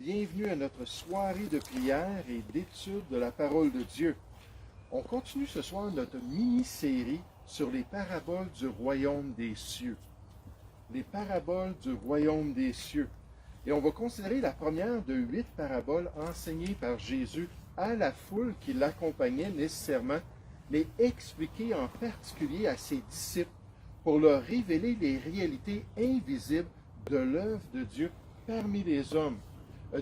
bienvenue à notre soirée de prière et d'étude de la parole de Dieu. On continue ce soir notre mini-série sur les paraboles du royaume des cieux. Les paraboles du royaume des cieux. Et on va considérer la première de 8 paraboles enseignées par Jésus à la foule qui l'accompagnait nécessairement, mais expliquées en particulier à ses disciples pour leur révéler les réalités invisibles de l'œuvre de Dieu parmi les hommes.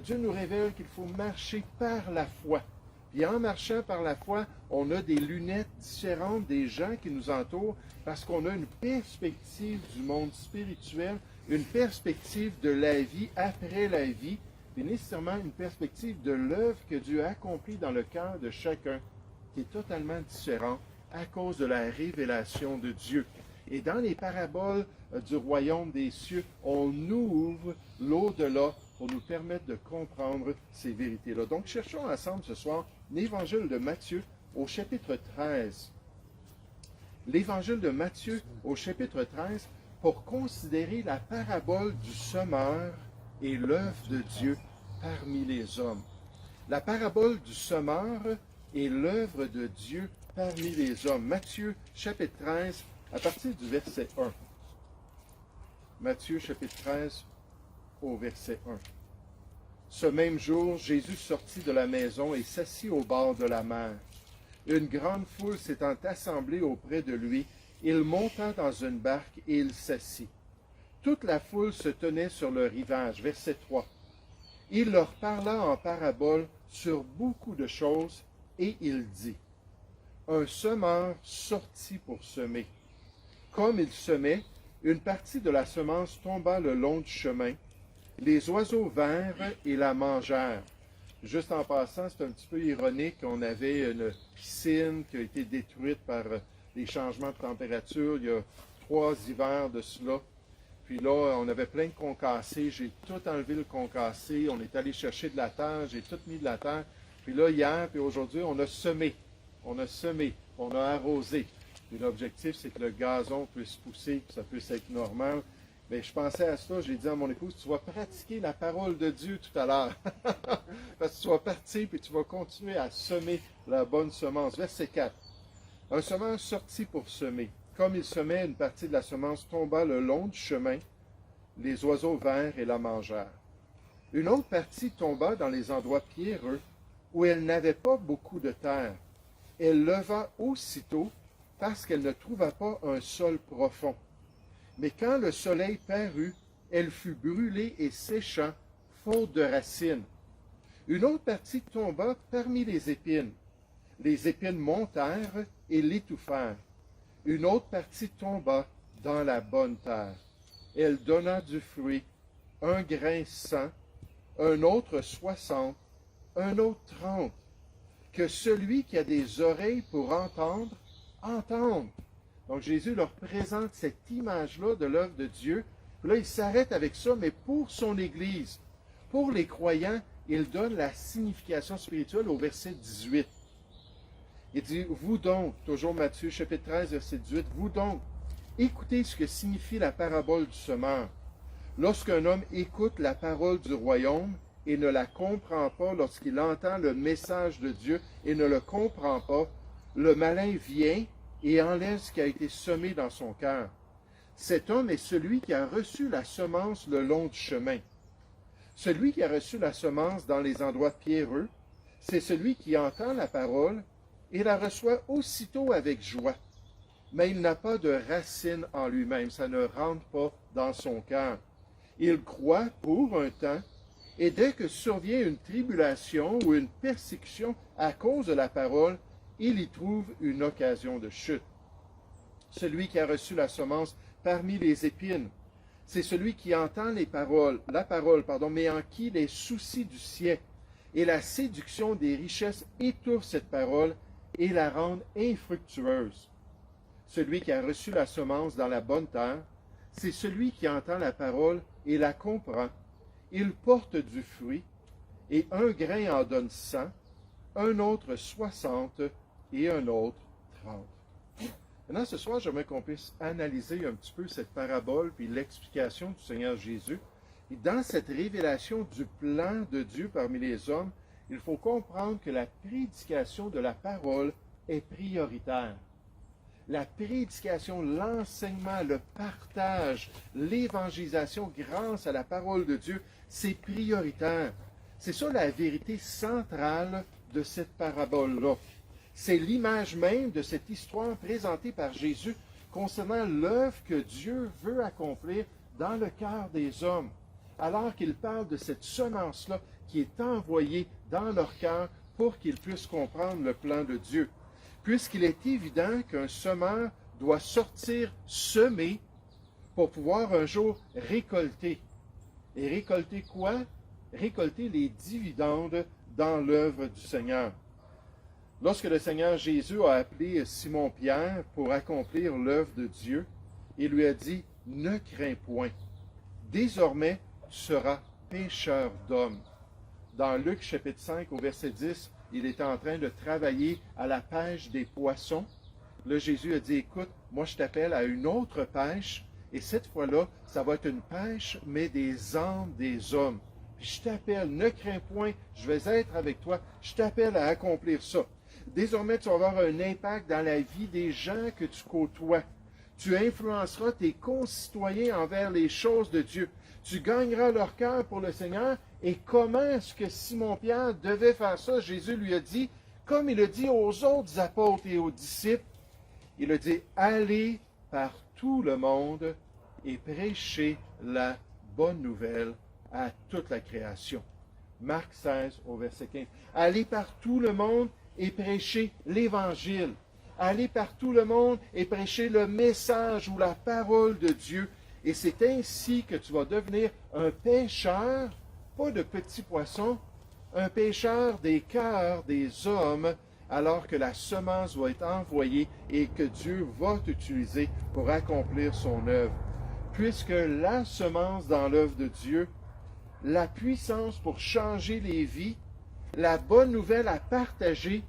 Dieu nous révèle qu'il faut marcher par la foi. Puis en marchant par la foi, on a des lunettes différentes des gens qui nous entourent parce qu'on a une perspective du monde spirituel, une perspective de la vie après la vie, et nécessairement une perspective de l'œuvre que Dieu a accomplie dans le cœur de chacun, qui est totalement différente à cause de la révélation de Dieu. Et dans les paraboles du royaume des cieux, on ouvre l'au-delà pour nous permettre de comprendre ces vérités-là. Donc, cherchons ensemble ce soir l'Évangile de Matthieu au chapitre 13. L'Évangile de Matthieu au chapitre 13 pour considérer la parabole du semeur et l'œuvre de Dieu parmi les hommes. La parabole du semeur et l'œuvre de Dieu parmi les hommes. Matthieu chapitre 13 à partir du verset 1. Matthieu chapitre 13 au verset 1. Ce même jour, Jésus sortit de la maison et s'assit au bord de la mer. Une grande foule s'étant assemblée auprès de lui, il monta dans une barque et il s'assit. Toute la foule se tenait sur le rivage. Verset 3. Il leur parla en parabole sur beaucoup de choses et il dit, un semeur sortit pour semer. Comme il semait, une partie de la semence tomba le long du chemin. Les oiseaux vinrent et la mangèrent. Juste en passant, c'est un petit peu ironique. On avait une piscine qui a été détruite par les changements de température. Il y a 3 hivers de cela. Puis là, on avait plein de concassés. J'ai tout enlevé le concassé. On est allé chercher de la terre. J'ai tout mis de la terre. Puis là, hier et aujourd'hui, on a semé. On a semé. On a arrosé. Et l'objectif, c'est que le gazon puisse pousser, que ça puisse être normal. Mais je pensais à ça, j'ai dit à mon épouse, tu vas pratiquer la parole de Dieu tout à l'heure. Parce que tu vas partir et tu vas continuer à semer la bonne semence. Verset 4. Un semeur sortit pour semer. Comme il semait, une partie de la semence tomba le long du chemin. Les oiseaux vinrent et la mangèrent. Une autre partie tomba dans les endroits pierreux, où elle n'avait pas beaucoup de terre. Elle leva aussitôt, parce qu'elle ne trouva pas un sol profond. Mais quand le soleil parut, elle fut brûlée et sécha, faute de racines. Une autre partie tomba parmi les épines. Les épines montèrent et l'étouffèrent. Une autre partie tomba dans la bonne terre. Elle donna du fruit, un grain 100, un autre 60, un autre 30. Que celui qui a des oreilles pour entendre, entende. Donc Jésus leur présente cette image-là de l'œuvre de Dieu. Puis là, il s'arrête avec ça, mais pour son Église, pour les croyants, il donne la signification spirituelle au verset 18. Il dit, vous donc, toujours Matthieu chapitre 13, verset 18, vous donc, écoutez ce que signifie la parabole du semeur. Lorsqu'un homme écoute la parole du royaume et ne la comprend pas lorsqu'il entend le message de Dieu et ne le comprend pas, le malin vient et enlève ce qui a été semé dans son cœur. Cet homme est celui qui a reçu la semence le long du chemin. Celui qui a reçu la semence dans les endroits pierreux, c'est celui qui entend la parole et la reçoit aussitôt avec joie. Mais il n'a pas de racine en lui-même, ça ne rentre pas dans son cœur. Il croit pour un temps, et dès que survient une tribulation ou une persécution à cause de la parole, il y trouve une occasion de chute. Celui qui a reçu la semence parmi les épines, c'est celui qui entend la parole, mais en qui les soucis du siècle et la séduction des richesses étouffent cette parole et la rendent infructueuse. Celui qui a reçu la semence dans la bonne terre, c'est celui qui entend la parole et la comprend. Il porte du fruit, et un grain en donne 100, un autre 60, et un autre 30. Maintenant, ce soir, j'aimerais qu'on puisse analyser un petit peu cette parabole puis l'explication du Seigneur Jésus. Et dans cette révélation du plan de Dieu parmi les hommes, il faut comprendre que la prédication de la parole est prioritaire. La prédication, l'enseignement, le partage, l'évangélisation grâce à la parole de Dieu, c'est prioritaire. C'est ça la vérité centrale de cette parabole-là. C'est l'image même de cette histoire présentée par Jésus concernant l'œuvre que Dieu veut accomplir dans le cœur des hommes, alors qu'il parle de cette semence-là qui est envoyée dans leur cœur pour qu'ils puissent comprendre le plan de Dieu. Puisqu'il est évident qu'un semeur doit sortir semer pour pouvoir un jour récolter. Et récolter quoi? Récolter les dividendes dans l'œuvre du Seigneur. Lorsque le Seigneur Jésus a appelé Simon-Pierre pour accomplir l'œuvre de Dieu, il lui a dit, « Ne crains point, désormais tu seras pêcheur d'hommes. » Dans Luc chapitre 5 au verset 10, il était en train de travailler à la pêche des poissons. Là, Jésus a dit, écoute, moi je t'appelle à une autre pêche, et cette fois-là, ça va être une pêche, mais des âmes des hommes. Puis je t'appelle, ne crains point, je vais être avec toi, je t'appelle à accomplir ça. Désormais, tu vas avoir un impact dans la vie des gens que tu côtoies. Tu influenceras tes concitoyens envers les choses de Dieu. Tu gagneras leur cœur pour le Seigneur. Et comment est-ce que Simon-Pierre devait faire ça? Jésus lui a dit, comme il a dit aux autres apôtres et aux disciples, il a dit, allez par tout le monde et prêchez la bonne nouvelle à toute la création. Marc 16 au verset 15. Allez par tout le monde et prêchez l'Évangile. Allez par tout le monde et prêchez le message ou la parole de Dieu. Et c'est ainsi que tu vas devenir un pêcheur, pas de petits poissons, un pêcheur des cœurs des hommes, alors que la semence va être envoyée et que Dieu va t'utiliser pour accomplir son œuvre. Puisque la semence dans l'œuvre de Dieu, la puissance pour changer les vies, la bonne nouvelle à partager,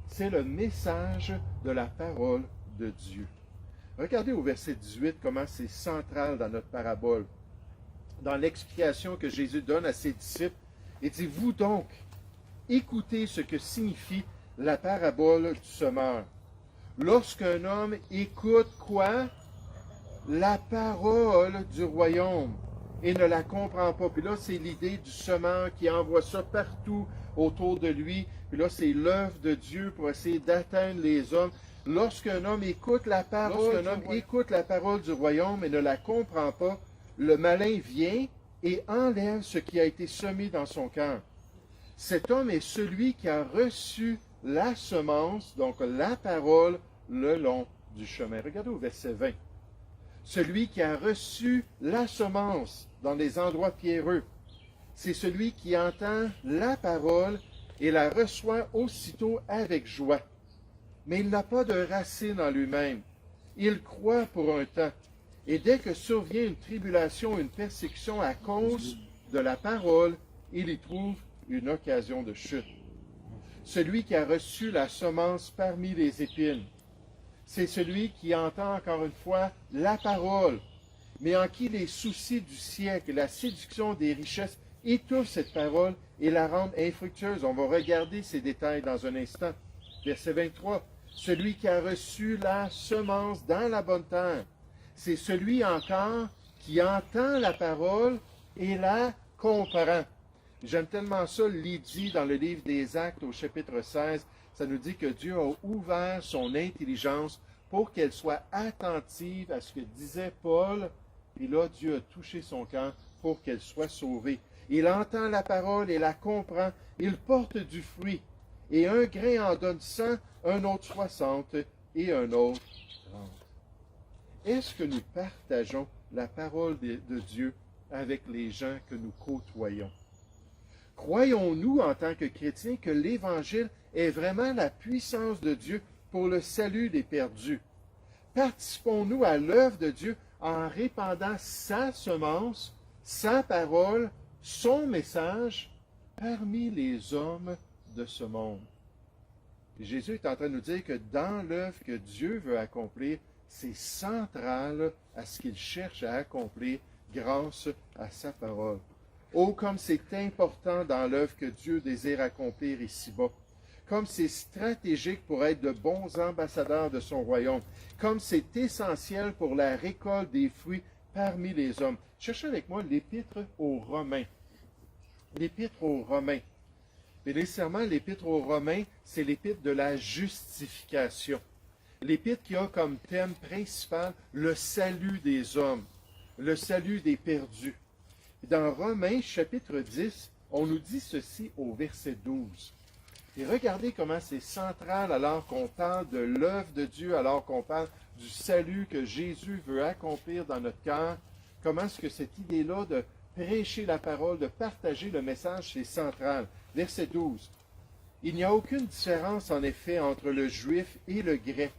c'est le message de la parole de Dieu. Regardez au verset 18 comment c'est central dans notre parabole. Dans l'explication que Jésus donne à ses disciples, il dit, vous donc, écoutez ce que signifie la parabole du semeur. Lorsqu'un homme écoute quoi? La parole du royaume et ne la comprend pas. Puis là, c'est l'idée du semeur qui envoie ça partout autour de lui. Puis là, c'est l'œuvre de Dieu pour essayer d'atteindre les hommes. Lorsqu'un homme écoute la parole, du royaume et ne la comprend pas, le malin vient et enlève ce qui a été semé dans son cœur. Cet homme est celui qui a reçu la semence, donc la parole, le long du chemin. Regardez au verset 20. Celui qui a reçu la semence dans les endroits pierreux, c'est celui qui entend la parole et la reçoit aussitôt avec joie. Mais il n'a pas de racine en lui-même. Il croit pour un temps. Et dès que survient une tribulation, une persécution à cause de la parole, il y trouve une occasion de chute. Celui qui a reçu la semence parmi les épines, c'est celui qui entend encore une fois la parole, mais en qui les soucis du siècle et la séduction des richesses étouffent cette parole et la rendent infructueuse. On va regarder ces détails dans un instant. Verset 23. Celui qui a reçu la semence dans la bonne terre, c'est celui encore qui entend la parole et la comprend. J'aime tellement ça, Lydie, dans le livre des Actes au chapitre 16, ça nous dit que Dieu a ouvert son intelligence pour qu'elle soit attentive à ce que disait Paul, et là, Dieu a touché son cœur pour qu'elle soit sauvée. Il entend la parole et la comprend, il porte du fruit, et un grain en donne 100, un autre 60, et un autre 30. Est-ce que nous partageons la parole de Dieu avec les gens que nous côtoyons? Croyons-nous en tant que chrétiens que l'Évangile est vraiment la puissance de Dieu pour le salut des perdus? Participons-nous à l'œuvre de Dieu en répandant sa semence, sa parole, son message parmi les hommes de ce monde? Et Jésus est en train de nous dire que dans l'œuvre que Dieu veut accomplir, c'est central à ce qu'il cherche à accomplir grâce à sa parole. Oh, comme c'est important dans l'œuvre que Dieu désire accomplir ici-bas. Comme c'est stratégique pour être de bons ambassadeurs de son royaume. Comme c'est essentiel pour la récolte des fruits parmi les hommes. Cherchez avec moi l'Épître aux Romains. L'Épître aux Romains. Mais nécessairement, l'Épître aux Romains, c'est l'Épître de la justification. L'Épître qui a comme thème principal le salut des hommes, le salut des perdus. Dans Romains, chapitre 10, on nous dit ceci au verset 12. Et regardez comment c'est central alors qu'on parle de l'œuvre de Dieu, alors qu'on parle du salut que Jésus veut accomplir dans notre cœur. Comment est-ce que cette idée-là de prêcher la parole, de partager le message, c'est central. Verset 12. Il n'y a aucune différence en effet entre le juif et le grec,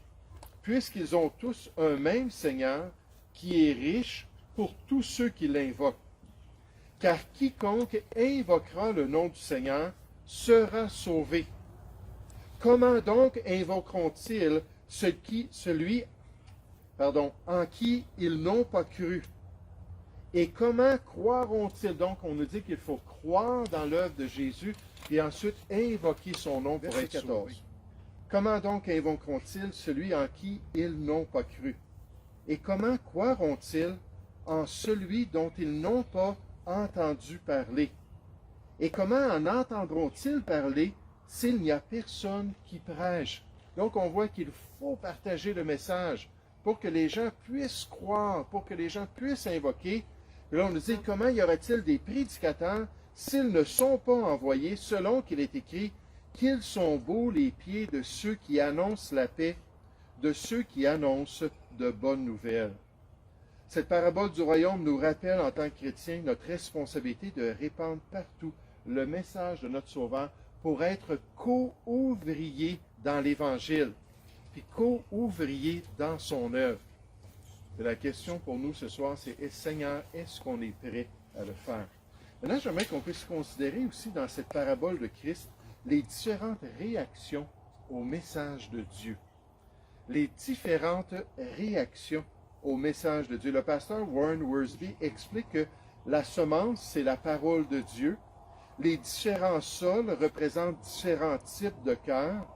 puisqu'ils ont tous un même Seigneur qui est riche pour tous ceux qui l'invoquent. Car quiconque invoquera le nom du Seigneur sera sauvé. Comment donc invoqueront-ils celui en qui ils n'ont pas cru? Et comment croiront-ils? Donc, on nous dit qu'il faut croire dans l'œuvre de Jésus et ensuite invoquer son nom pour être sauvé. Comment donc invoqueront-ils celui en qui ils n'ont pas cru? Et comment croiront-ils en celui dont ils n'ont pas entendu parler? Et comment en entendront-ils parler s'il n'y a personne qui prêche? Donc on voit qu'il faut partager le message pour que les gens puissent croire, pour que les gens puissent invoquer. Et là on nous dit, comment y aura-t-il des prédicateurs s'ils ne sont pas envoyés, selon qu'il est écrit, qu'ils sont beaux les pieds de ceux qui annoncent la paix, de ceux qui annoncent de bonnes nouvelles. Cette parabole du royaume nous rappelle en tant que chrétiens notre responsabilité de répandre partout le message de notre Sauveur pour être co-ouvriers dans l'Évangile, puis co-ouvriers dans son œuvre. Et la question pour nous ce soir, c'est Seigneur, est-ce qu'on est prêt à le faire? Maintenant, j'aimerais qu'on puisse considérer aussi dans cette parabole de Christ les différentes réactions au message de Dieu. Les différentes réactions au message de Dieu. Le pasteur Warren Wiersbe explique que la semence, c'est la parole de Dieu. Les différents sols représentent différents types de cœurs.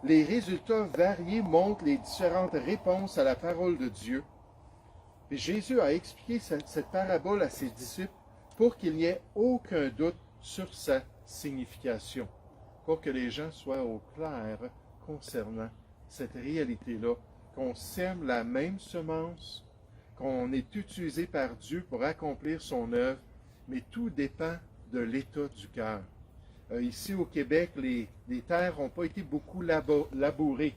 Les résultats variés montrent les différentes réponses à la parole de Dieu. Et Jésus a expliqué cette parabole à ses disciples pour qu'il n'y ait aucun doute sur sa signification, pour que les gens soient au clair concernant cette réalité-là, qu'on sème la même semence, qu'on est utilisé par Dieu pour accomplir son œuvre, mais tout dépend de l'état du cœur. Ici au Québec, les terres n'ont pas été beaucoup labourées.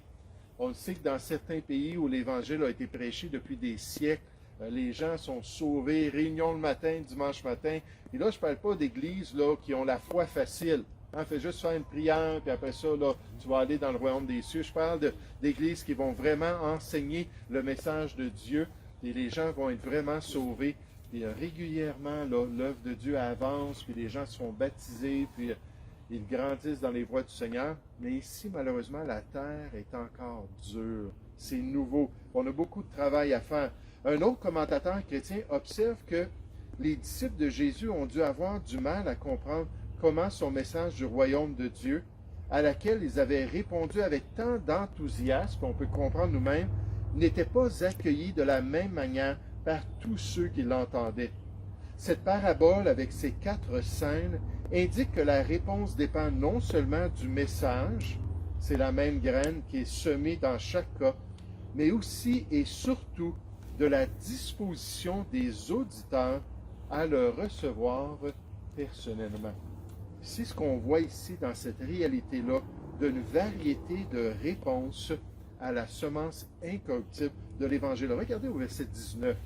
On sait que dans certains pays où l'Évangile a été prêché depuis des siècles, les gens sont sauvés, réunion le matin, dimanche matin. Et là, je ne parle pas d'églises là, qui ont la foi facile. Fais juste faire une prière, puis après ça, là, tu vas aller dans le royaume des cieux. Je parle d'églises qui vont vraiment enseigner le message de Dieu, et les gens vont être vraiment sauvés. Puis régulièrement, l'œuvre de Dieu avance, puis les gens se font baptiser, puis ils grandissent dans les voies du Seigneur. Mais ici, malheureusement, la terre est encore dure. C'est nouveau. On a beaucoup de travail à faire. Un autre commentateur chrétien observe que les disciples de Jésus ont dû avoir du mal à comprendre comment son message du royaume de Dieu, à laquelle ils avaient répondu avec tant d'enthousiasme, on peut comprendre nous-mêmes, n'était pas accueilli de la même manière par tous ceux qui l'entendaient. Cette parabole, avec ses 4 scènes, indique que la réponse dépend non seulement du message, c'est la même graine qui est semée dans chaque cas, mais aussi et surtout de la disposition des auditeurs à le recevoir personnellement. C'est ce qu'on voit ici dans cette réalité-là d'une variété de réponses à la semence incorruptible de l'Évangile. Regardez au verset 19.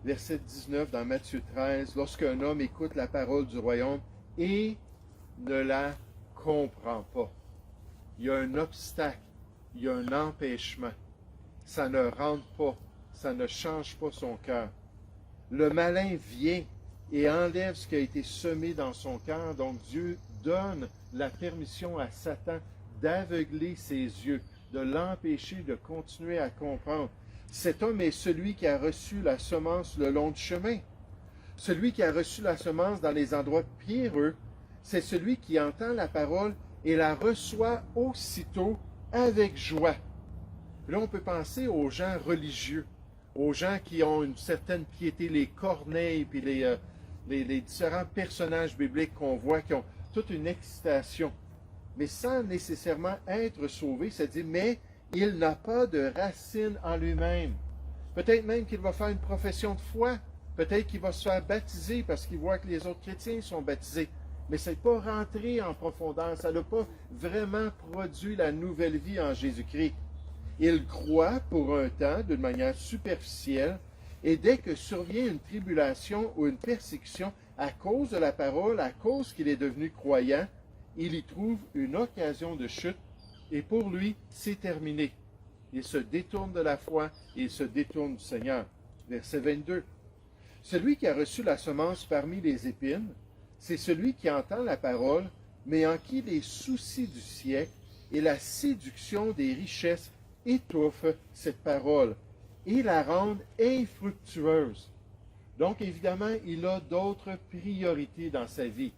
Verset 19 dans Matthieu 13, « Lorsqu'un homme écoute la parole du royaume et ne la comprend pas. » Il y a un obstacle, il y a un empêchement. Ça ne rentre pas, ça ne change pas son cœur. Le malin vient et enlève ce qui a été semé dans son cœur. Donc Dieu donne la permission à Satan d'aveugler ses yeux, de l'empêcher de continuer à comprendre. Cet homme est celui qui a reçu la semence le long du chemin. Celui qui a reçu la semence dans les endroits pierreux, c'est celui qui entend la parole et la reçoit aussitôt avec joie. Là, on peut penser aux gens religieux, aux gens qui ont une certaine piété, les Corneilles, puis les différents personnages bibliques qu'on voit, qui ont toute une excitation, mais sans nécessairement être sauvés, c'est-à-dire, mais il n'a pas de racine en lui-même. Peut-être même qu'il va faire une profession de foi, peut-être qu'il va se faire baptiser parce qu'il voit que les autres chrétiens sont baptisés, mais ça n'est pas rentré en profondeur, ça n'a pas vraiment produit la nouvelle vie en Jésus-Christ. Il croit pour un temps d'une manière superficielle, et dès que survient une tribulation ou une persécution à cause de la parole, à cause qu'il est devenu croyant, il y trouve une occasion de chute, et pour lui, c'est terminé. Il se détourne de la foi et il se détourne du Seigneur. Verset 22. Celui qui a reçu la semence parmi les épines, c'est celui qui entend la parole, mais en qui les soucis du siècle et la séduction des richesses étouffent cette parole et la rendent infructueuse. Donc, évidemment, il a d'autres priorités dans sa vie.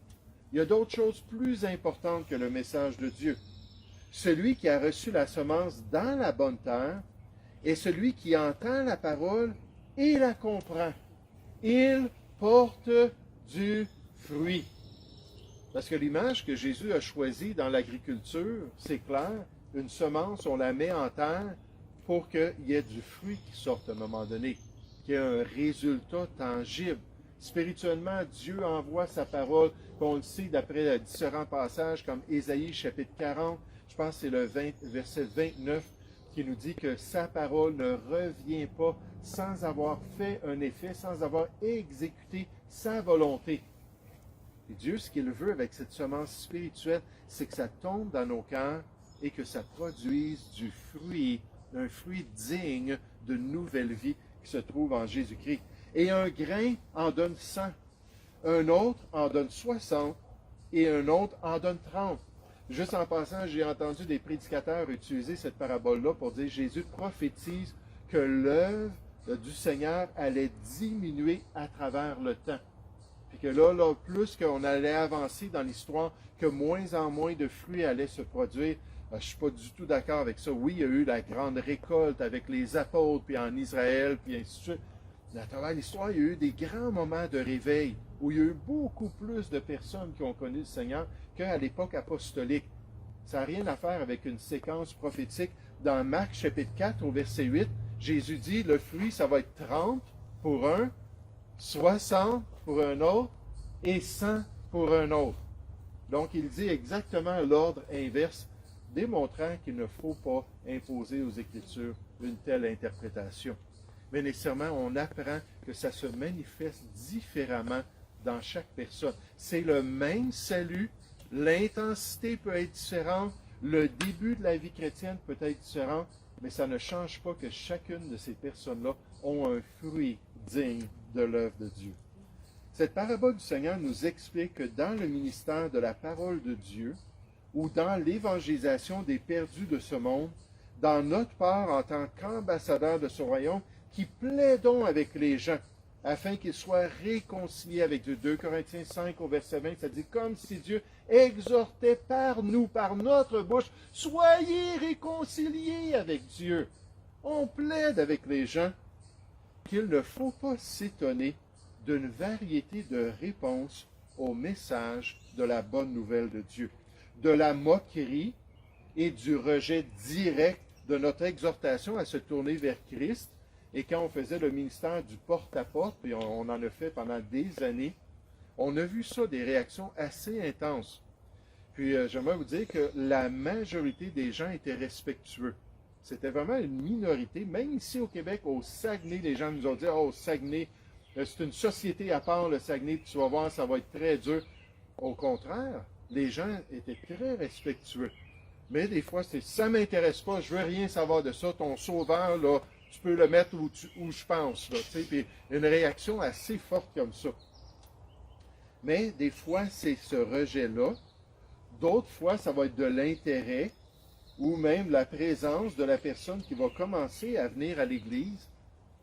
Il y a d'autres choses plus importantes que le message de Dieu. Celui qui a reçu la semence dans la bonne terre est celui qui entend la parole et la comprend. Il porte du fruit. Parce que l'image que Jésus a choisie dans l'agriculture, c'est clair, une semence, on la met en terre pour qu'il y ait du fruit qui sorte à un moment donné, qu'il y ait un résultat tangible. Spirituellement, Dieu envoie sa parole, on le sait d'après différents passages comme Ésaïe chapitre 40, je pense que c'est le verset 29, qui nous dit que sa parole ne revient pas sans avoir fait un effet, sans avoir exécuté sa volonté. Et Dieu, ce qu'il veut avec cette semence spirituelle, c'est que ça tombe dans nos cœurs et que ça produise du fruit, un fruit digne de nouvelle vie qui se trouve en Jésus-Christ. Et un grain en donne 100, un autre en donne 60 et un autre en donne 30. Juste en passant, j'ai entendu des prédicateurs utiliser cette parabole-là pour dire Jésus prophétise que l'œuvre du Seigneur allait diminuer à travers le temps. Puis que là, plus qu'on allait avancer dans l'histoire, que moins en moins de fruits allaient se produire. Je ne suis pas du tout d'accord avec ça. Oui, il y a eu la grande récolte avec les apôtres, puis en Israël, puis ainsi de suite. Mais à travers l'histoire, il y a eu des grands moments de réveil où il y a eu beaucoup plus de personnes qui ont connu le Seigneur qu'à l'époque apostolique. Ça n'a rien à faire avec une séquence prophétique. Dans Marc chapitre 4 au verset 8, Jésus dit, le fruit, ça va être 30 pour un, 60 pour un autre et 100 pour un autre. Donc, il dit exactement l'ordre inverse, démontrant qu'il ne faut pas imposer aux Écritures une telle interprétation. Mais nécessairement, on apprend que ça se manifeste différemment dans chaque personne. C'est le même salut, l'intensité peut être différente, le début de la vie chrétienne peut être différent, mais ça ne change pas que chacune de ces personnes-là ont un fruit digne de l'œuvre de Dieu. Cette parabole du Seigneur nous explique que dans le ministère de la parole de Dieu, ou dans l'évangélisation des perdus de ce monde, dans notre part en tant qu'ambassadeurs de ce royaume, qui plaidons avec les gens, afin qu'ils soient réconciliés avec Dieu. 2 Corinthiens 5 au verset 20, ça dit comme si Dieu exhortait par nous, par notre bouche, soyez réconciliés avec Dieu. On plaide avec les gens qu'il ne faut pas s'étonner d'une variété de réponses au message de la bonne nouvelle de Dieu, de la moquerie et du rejet direct de notre exhortation à se tourner vers Christ. Et quand on faisait le ministère du porte-à-porte, puis on en a fait pendant des années, on a vu ça, des réactions assez intenses. Puis j'aimerais vous dire que la majorité des gens étaient respectueux. C'était vraiment une minorité. Même ici au Québec, au Saguenay, les gens nous ont dit « Oh, Saguenay, c'est une société à part, le Saguenay, puis tu vas voir, ça va être très dur. » Au contraire, les gens étaient très respectueux. Mais des fois, c'est « Ça ne m'intéresse pas, je ne veux rien savoir de ça, ton sauveur, là, tu peux le mettre où je pense. » Là, puis une réaction assez forte comme ça. Mais des fois, c'est ce rejet-là. D'autres fois, ça va être de l'intérêt ou même la présence de la personne qui va commencer à venir à l'Église,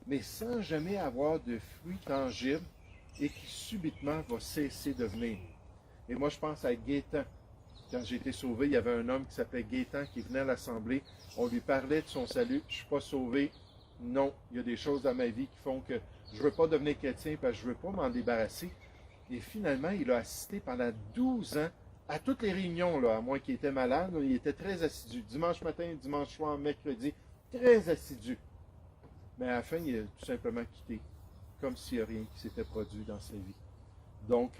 mais sans jamais avoir de fruits tangibles et qui subitement va cesser de venir. Et moi, je pense à Gaétan. Quand j'ai été sauvé, il y avait un homme qui s'appelait Gaétan qui venait à l'Assemblée. On lui parlait de son salut. Je ne suis pas sauvé. Non, il y a des choses dans ma vie qui font que je ne veux pas devenir chrétien parce que je ne veux pas m'en débarrasser. Et finalement, il a assisté pendant 12 ans à toutes les réunions, là, à moins qu'il était malade. Il était très assidu. Dimanche matin, dimanche soir, mercredi, très assidu. Mais à la fin, il a tout simplement quitté, comme s'il n'y a rien qui s'était produit dans sa vie. Donc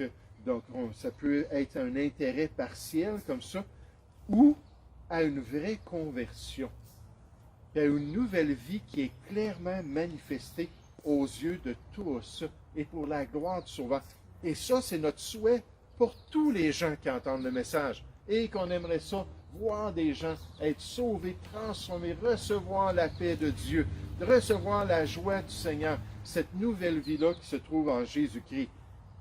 ça peut être un intérêt partiel comme ça, ou à une vraie conversion, à une nouvelle vie qui est clairement manifestée aux yeux de tous et pour la gloire du Sauveur. Et ça, c'est notre souhait pour tous les gens qui entendent le message et qu'on aimerait ça, voir des gens être sauvés, transformés, recevoir la paix de Dieu, recevoir la joie du Seigneur, cette nouvelle vie-là qui se trouve en Jésus-Christ.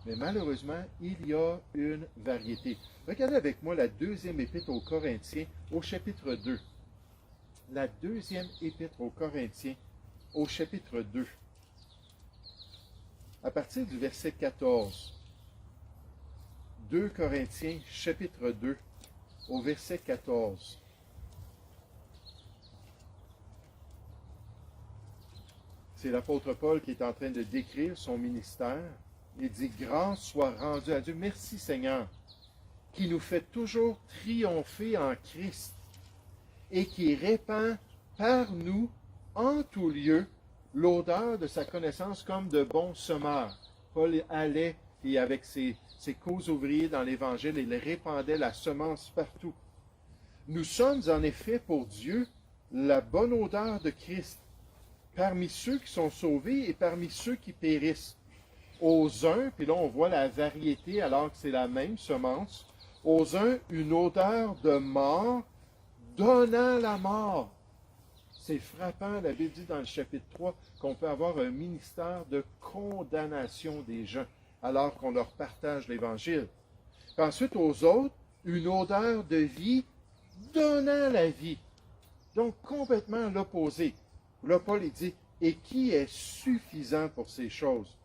Mais malheureusement, il y a une variété. Regardez avec moi la deuxième épître aux Corinthiens, au chapitre 2. La deuxième épître aux Corinthiens, au chapitre 2. À partir du verset 14. 2 Corinthiens, chapitre 2, au verset 14. C'est l'apôtre Paul qui est en train de décrire son ministère. Il dit « Grâce soit rendue à Dieu. Merci Seigneur, qui nous fait toujours triompher en Christ et qui répand par nous en tout lieu l'odeur de sa connaissance comme de bons semeurs. » Paul allait et avec ses co-ouvriers dans l'Évangile, il répandait la semence partout. Nous sommes en effet pour Dieu la bonne odeur de Christ, parmi ceux qui sont sauvés et parmi ceux qui périssent. Aux uns, puis là on voit la variété alors que c'est la même semence, aux uns une odeur de mort donnant la mort. C'est frappant, la Bible dit dans le chapitre 3 qu'on peut avoir un ministère de condamnation des gens alors qu'on leur partage l'Évangile. Puis ensuite, aux autres, une odeur de vie donnant la vie. Donc, complètement l'opposé. Là, Paul, il dit, « Et qui est suffisant pour ces choses?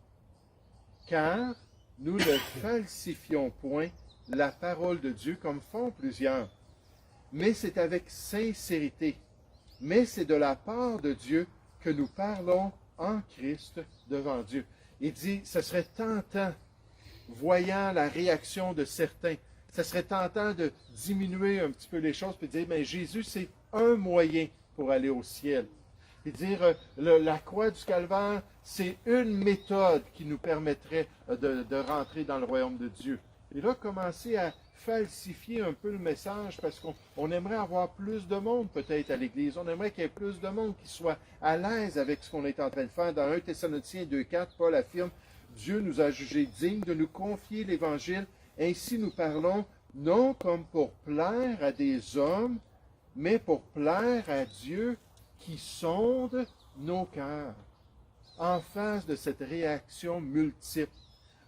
Car nous ne falsifions point la parole de Dieu comme font plusieurs, mais c'est avec sincérité. Mais c'est de la part de Dieu que nous parlons en Christ devant Dieu. » Il dit, ce serait tentant, voyant la réaction de certains, ce serait tentant de diminuer un petit peu les choses, puis de dire, mais Jésus, c'est un moyen pour aller au ciel. Puis dire, la croix du Calvaire, c'est une méthode qui nous permettrait de rentrer dans le royaume de Dieu. Et là, commencer à falsifier un peu le message parce qu'on aimerait avoir plus de monde peut-être à l'Église. On aimerait qu'il y ait plus de monde qui soit à l'aise avec ce qu'on est en train de faire. Dans 1 Thessaloniciens 2,4, Paul affirme « Dieu nous a jugés dignes de nous confier l'Évangile. Ainsi nous parlons non comme pour plaire à des hommes, mais pour plaire à Dieu qui sonde nos cœurs. » En face de cette réaction multiple,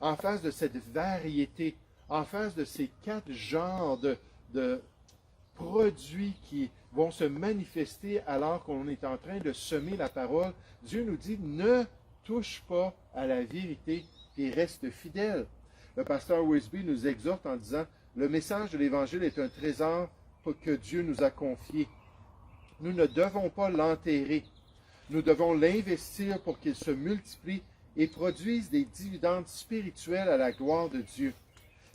en face de cette variété, en face de ces 4 genres de produits qui vont se manifester alors qu'on est en train de semer la parole, Dieu nous dit, ne touche pas à la vérité et reste fidèle. Le pasteur Wisby nous exhorte en disant, le message de l'Évangile est un trésor que Dieu nous a confié. Nous ne devons pas l'enterrer. Nous devons l'investir pour qu'il se multiplie et produise des dividendes spirituels à la gloire de Dieu.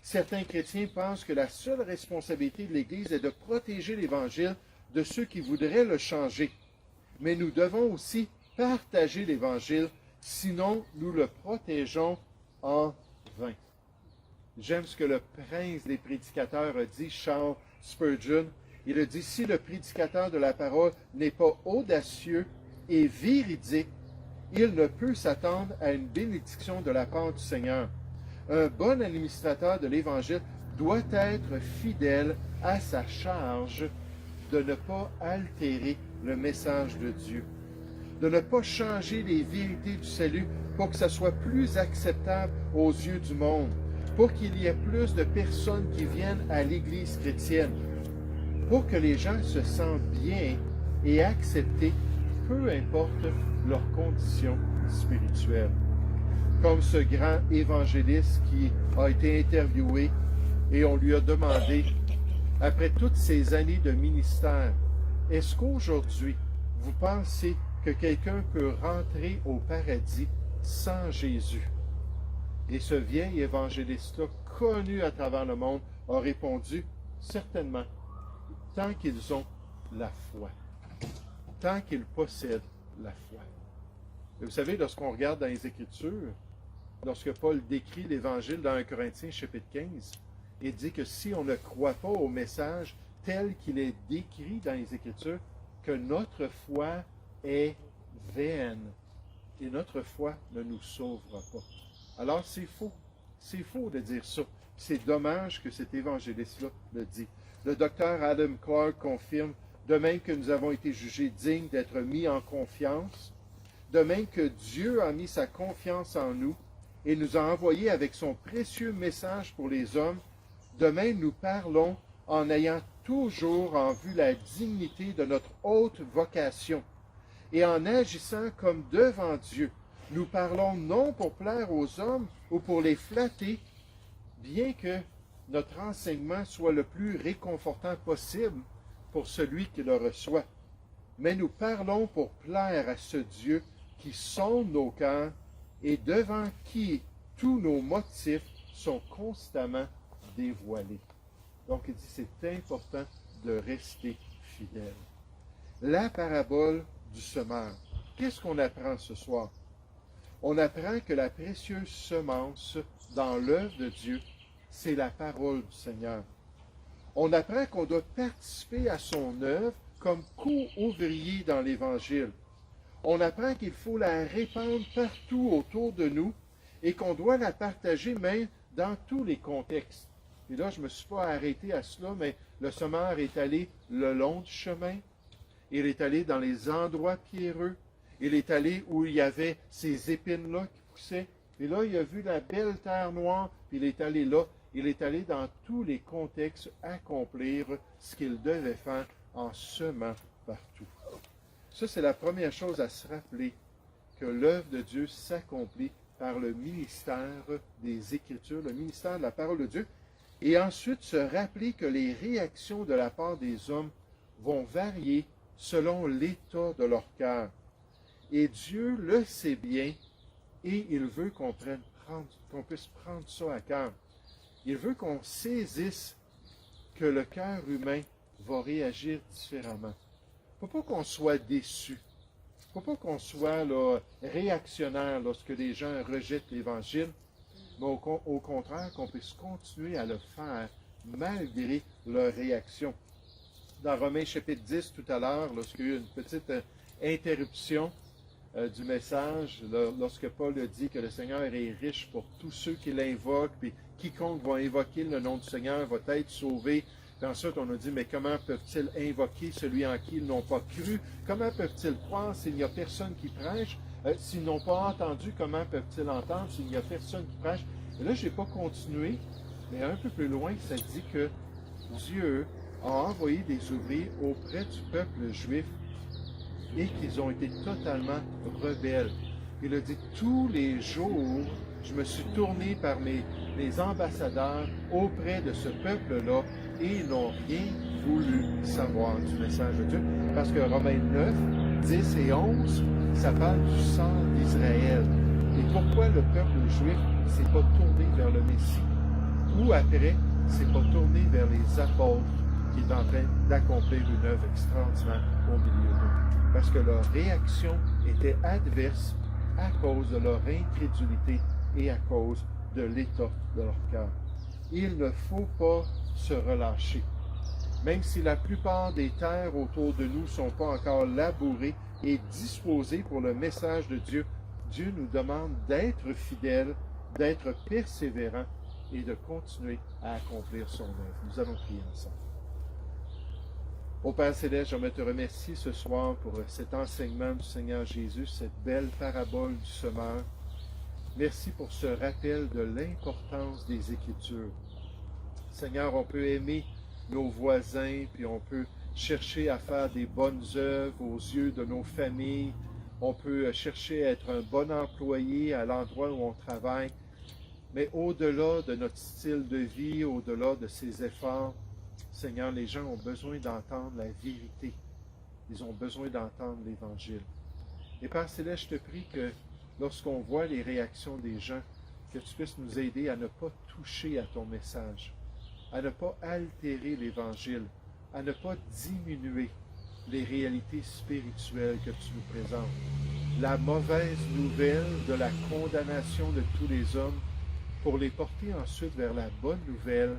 Certains chrétiens pensent que la seule responsabilité de l'Église est de protéger l'Évangile de ceux qui voudraient le changer. Mais nous devons aussi partager l'Évangile, sinon nous le protégeons en vain. J'aime ce que le prince des prédicateurs a dit, Charles Spurgeon. Il a dit, si le prédicateur de la parole n'est pas audacieux et véridique, il ne peut s'attendre à une bénédiction de la part du Seigneur. Un bon administrateur de l'Évangile doit être fidèle à sa charge de ne pas altérer le message de Dieu, de ne pas changer les vérités du salut pour que ça soit plus acceptable aux yeux du monde, pour qu'il y ait plus de personnes qui viennent à l'Église chrétienne. pour que les gens se sentent bien et acceptés, peu importe leurs conditions spirituelles. Comme ce grand évangéliste qui a été interviewé et on lui a demandé, après toutes ces années de ministère, est-ce qu'aujourd'hui, vous pensez que quelqu'un peut rentrer au paradis sans Jésus? Et ce vieil évangéliste-là, connu à travers le monde, a répondu, certainement, tant qu'ils ont la foi, tant qu'ils possèdent la foi. Et vous savez, lorsqu'on regarde dans les Écritures, lorsque Paul décrit l'Évangile dans 1 Corinthiens chapitre 15, il dit que si on ne croit pas au message tel qu'il est décrit dans les Écritures, que notre foi est vaine et notre foi ne nous sauvera pas. Alors c'est faux. C'est faux de dire ça. C'est dommage que cet évangéliste-là le dit. Le docteur Adam Clark confirme, de même que nous avons été jugés dignes d'être mis en confiance, de même que Dieu a mis sa confiance en nous et nous a envoyés avec son précieux message pour les hommes, de même nous parlons en ayant toujours en vue la dignité de notre haute vocation et en agissant comme devant Dieu. Nous parlons non pour plaire aux hommes ou pour les flatter, bien que notre enseignement soit le plus réconfortant possible pour celui qui le reçoit. Mais nous parlons pour plaire à ce Dieu qui sonde nos cœurs et devant qui tous nos motifs sont constamment dévoilés. Donc il dit c'est important de rester fidèle. La parabole du semeur. Qu'est-ce qu'on apprend ce soir? On apprend que la précieuse semence dans l'œuvre de Dieu, c'est la parole du Seigneur. On apprend qu'on doit participer à son œuvre comme co-ouvrier dans l'Évangile. On apprend qu'il faut la répandre partout autour de nous et qu'on doit la partager même dans tous les contextes. Et là, je ne me suis pas arrêté à cela, mais le semeur est allé le long du chemin. Il est allé dans les endroits pierreux. Il est allé où il y avait ces épines-là qui poussaient. Et là, il a vu la belle terre noire, puis il est allé là. Il est allé dans tous les contextes accomplir ce qu'il devait faire en semant partout. Ça, c'est la première chose à se rappeler, que l'œuvre de Dieu s'accomplit par le ministère des Écritures, le ministère de la parole de Dieu. Et ensuite, se rappeler que les réactions de la part des hommes vont varier selon l'état de leur cœur. Et Dieu le sait bien et il veut qu'on puisse prendre ça à cœur. Il veut qu'on saisisse que le cœur humain va réagir différemment. Il ne faut pas qu'on soit déçu. Il ne faut pas qu'on soit réactionnaire lorsque les gens rejettent l'Évangile, mais au contraire, qu'on puisse continuer à le faire malgré leur réaction. Dans Romains chapitre 10, tout à l'heure, lorsqu'il y a eu une petite interruption du message, lorsque Paul a dit que le Seigneur est riche pour tous ceux qui l'invoquent, puis quiconque va invoquer le nom du Seigneur va être sauvé. Puis ensuite, on a dit, mais comment peuvent-ils invoquer celui en qui ils n'ont pas cru? Comment peuvent-ils croire s'il n'y a personne qui prêche? S'ils n'ont pas entendu, comment peuvent-ils entendre s'il n'y a personne qui prêche? Et là, je n'ai pas continué, mais un peu plus loin, ça dit que Dieu a envoyé des ouvriers auprès du peuple juif et qu'ils ont été totalement rebelles. Il a dit, tous les jours, je me suis tourné par mes ambassadeurs auprès de ce peuple-là et ils n'ont rien voulu savoir du message de Dieu. Parce que Romains 9, 10 et 11, ça parle du sang d'Israël. Et pourquoi le peuple juif ne s'est pas tourné vers le Messie? Ou après, ne s'est pas tourné vers les apôtres qui est en train d'accomplir une œuvre extraordinaire au milieu d'eux. Parce que leur réaction était adverse à cause de leur incrédulité et à cause de l'état de leur cœur. Il ne faut pas se relâcher. Même si la plupart des terres autour de nous ne sont pas encore labourées et disposées pour le message de Dieu, Dieu nous demande d'être fidèles, d'être persévérants et de continuer à accomplir son œuvre. Nous allons prier ensemble. Ô Père Céleste, j'aimerais te remercier ce soir pour cet enseignement du Seigneur Jésus, cette belle parabole du semeur. Merci pour ce rappel de l'importance des Écritures. Seigneur, on peut aimer nos voisins, puis on peut chercher à faire des bonnes œuvres aux yeux de nos familles. On peut chercher à être un bon employé à l'endroit où on travaille. Mais au-delà de notre style de vie, au-delà de ces efforts, Seigneur, les gens ont besoin d'entendre la vérité. Ils ont besoin d'entendre l'Évangile. Et Père Céleste, je te prie que lorsqu'on voit les réactions des gens, que tu puisses nous aider à ne pas toucher à ton message, à ne pas altérer l'Évangile, à ne pas diminuer les réalités spirituelles que tu nous présentes. La mauvaise nouvelle de la condamnation de tous les hommes pour les porter ensuite vers la bonne nouvelle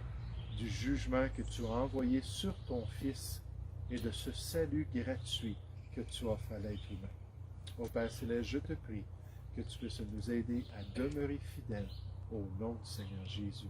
du jugement que tu as envoyé sur ton Fils et de ce salut gratuit que tu offres à l'être humain. Ô Père Céleste, je te prie que tu puisses nous aider à demeurer fidèles au nom du Seigneur Jésus.